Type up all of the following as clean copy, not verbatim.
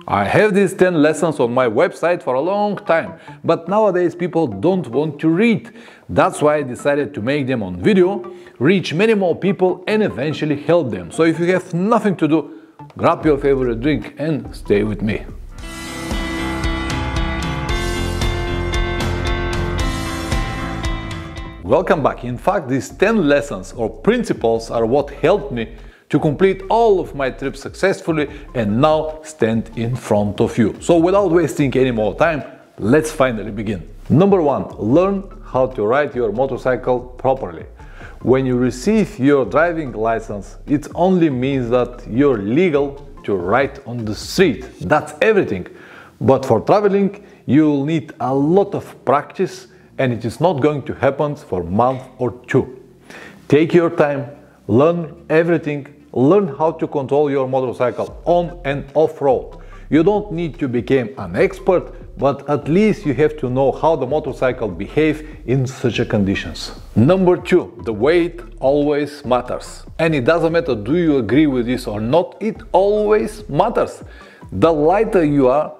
I have these 10 lessons on my website for a long time, but nowadays people don't want to read. That's why I decided to make them on video, reach many more people and eventually help them. So if you have nothing to do, grab your favorite drink and stay with me. Welcome back. In fact, these 10 lessons or principles are what helped me to complete all of my trips successfully and now stand in front of you. So without wasting any more time, let's finally begin. Number 1, learn how to ride your motorcycle properly. When you receive your driving license, it only means that you're legal to ride on the street. That's everything. But for traveling, you'll need a lot of practice, and it is not going to happen for a month or 2. Take your time, learn everything, learn how to control your motorcycle on and off road. You don't need to become an expert, but at least you have to know how the motorcycle behaves in such a conditions. Number 2, the weight always matters. And it doesn't matter do you agree with this or not, it always matters. The lighter you are,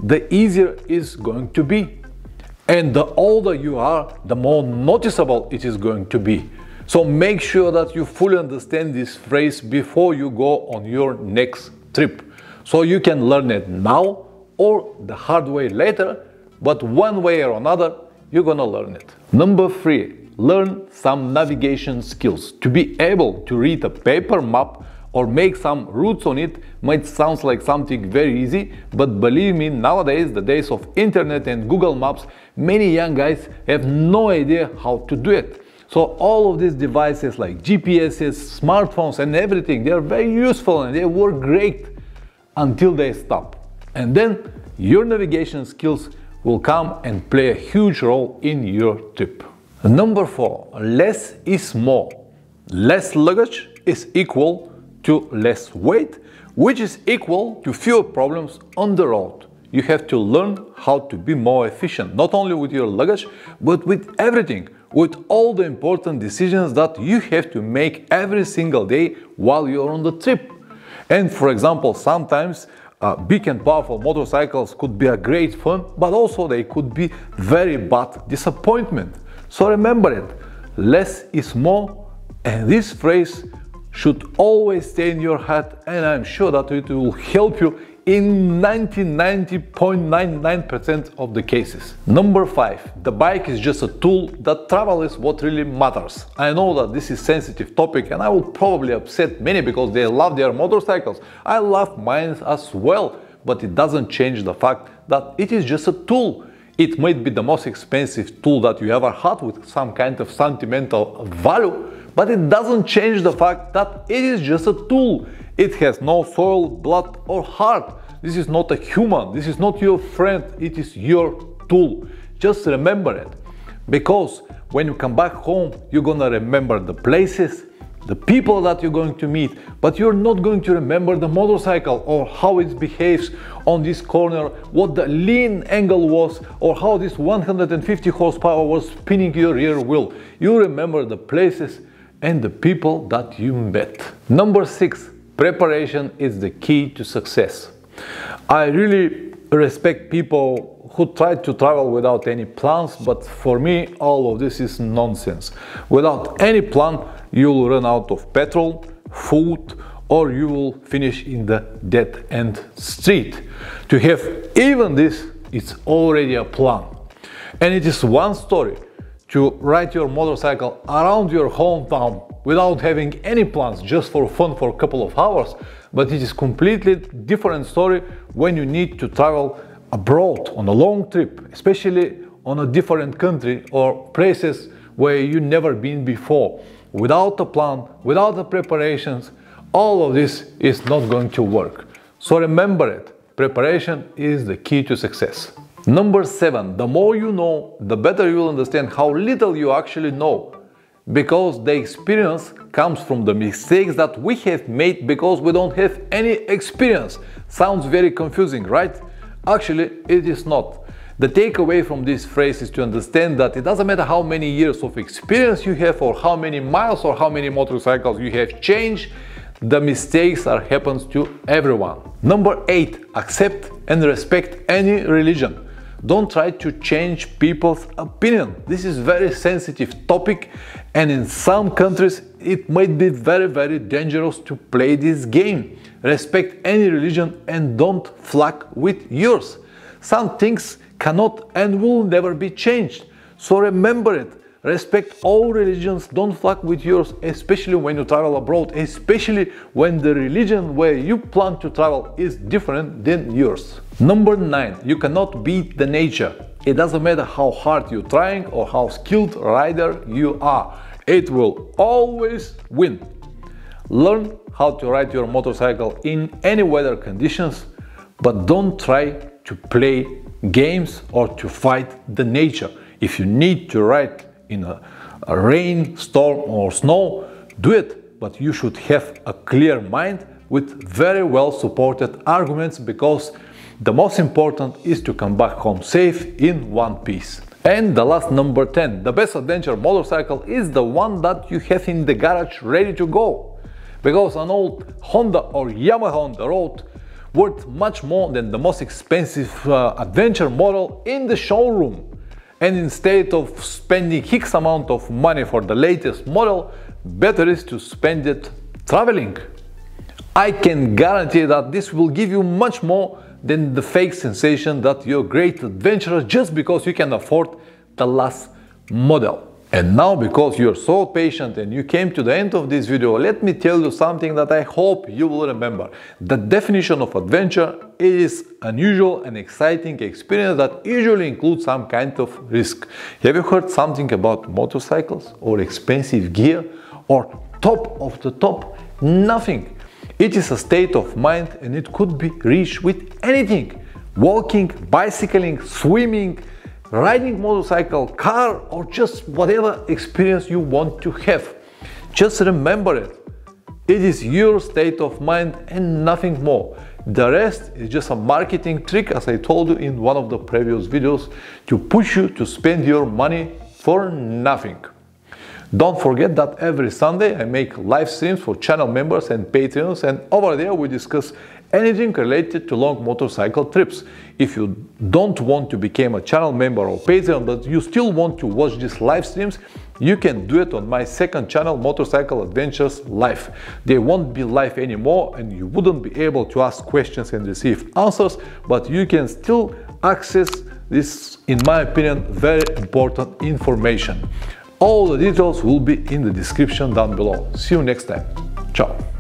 the easier it's going to be. And the older you are, the more noticeable it is going to be. So make sure that you fully understand this phrase before you go on your next trip. So you can learn it now or the hard way later, but one way or another, you're gonna learn it. Number 3, learn some navigation skills. To be able to read a paper map or make some routes on it might sound like something very easy, but believe me, nowadays, the days of internet and Google Maps, many young guys have no idea how to do it. So all of these devices like GPSs, smartphones and everything, they are very useful and they work great until they stop. And then your navigation skills will come and play a huge role in your trip. Number 4, less is more. Less luggage is equal to less weight, which is equal to fewer problems on the road. You have to learn how to be more efficient, not only with your luggage, but with everything, with all the important decisions that you have to make every single day while you're on the trip. And for example, sometimes big and powerful motorcycles could be a great fun, but also they could be very bad disappointment. So remember it, less is more, and this phrase should always stay in your head, and I'm sure that it will help you in 99.99% of the cases. Number 5, the bike is just a tool, that travel is what really matters. I know that this is a sensitive topic and I will probably upset many because they love their motorcycles. I love mine as well, but it doesn't change the fact that it is just a tool. It might be the most expensive tool that you ever had with some kind of sentimental value, but it doesn't change the fact that it is just a tool. It has no soul, blood or heart. This is not a human, this is not your friend, it is your tool. Just remember it, because when you come back home, you're gonna remember the places, the people that you're going to meet, but you're not going to remember the motorcycle or how it behaves on this corner, what the lean angle was, or how this 150 horsepower was spinning your rear wheel. You remember the places and the people that you met. Number 6, preparation is the key to success. I really respect people who try to travel without any plans, but for me all of this is nonsense. Without any plan, you'll run out of petrol, food, or you will finish in the dead-end street. To have even this, it's already a plan. And it is one story to ride your motorcycle around your hometown without having any plans, just for fun for a couple of hours, but it is completely different story when you need to travel abroad on a long trip, especially on a different country or places where you never been before. Without a plan, without the preparations, all of this is not going to work. So remember it, preparation is the key to success. Number 7, the more you know, the better you will understand how little you actually know. Because the experience comes from the mistakes that we have made because we don't have any experience. Sounds very confusing, right? Actually, it is not. The takeaway from this phrase is to understand that it doesn't matter how many years of experience you have or how many miles or how many motorcycles you have changed, The mistakes are happens to everyone. Number 8. Accept and respect any religion. Don't try to change people's opinion. This is very sensitive topic, and in some countries it might be very dangerous to play this game. Respect any religion and don't flock with yours. Some things cannot and will never be changed. So remember it. Respect all religions, don't flock with yours, especially when you travel abroad, especially when the religion where you plan to travel is different than yours. Number 9. You cannot beat the nature. It doesn't matter how hard you're trying or how skilled rider you are. It will always win. Learn how to ride your motorcycle in any weather conditions, but don't try to play games or to fight the nature. If you need to ride in a rain, storm or snow, do it, but you should have a clear mind with very well supported arguments, because the most important is to come back home safe in one piece. And the last, number 10, the best adventure motorcycle is the one that you have in the garage ready to go, because an old Honda or Yamaha on the road worth much more than the most expensive adventure model in the showroom. And instead of spending X amount of money for the latest model, better is to spend it traveling. I can guarantee that this will give you much more than the fake sensation that you're a great adventurer just because you can afford the last model. And now, because you're so patient and you came to the end of this video, let me tell you something that I hope you will remember. The definition of adventure is unusual and exciting experience that usually includes some kind of risk. Have you heard something about motorcycles or expensive gear or top of the top? Nothing. It is a state of mind and it could be reached with anything. Walking, bicycling, swimming, riding motorcycle, car, or just whatever experience you want to have. Just remember it. It is your state of mind and nothing more. The rest is just a marketing trick, as I told you in one of the previous videos, to push you to spend your money for nothing. Don't forget that every Sunday I make live streams for channel members and Patreons, and over there we discuss anything related to long motorcycle trips. If you don't want to become a channel member or Patreon, but you still want to watch these live streams, you can do it on my second channel, Motorcycle Adventures Live. They won't be live anymore and you wouldn't be able to ask questions and receive answers, but you can still access this, in my opinion, very important information. All the details will be in the description down below. See you next time. Ciao.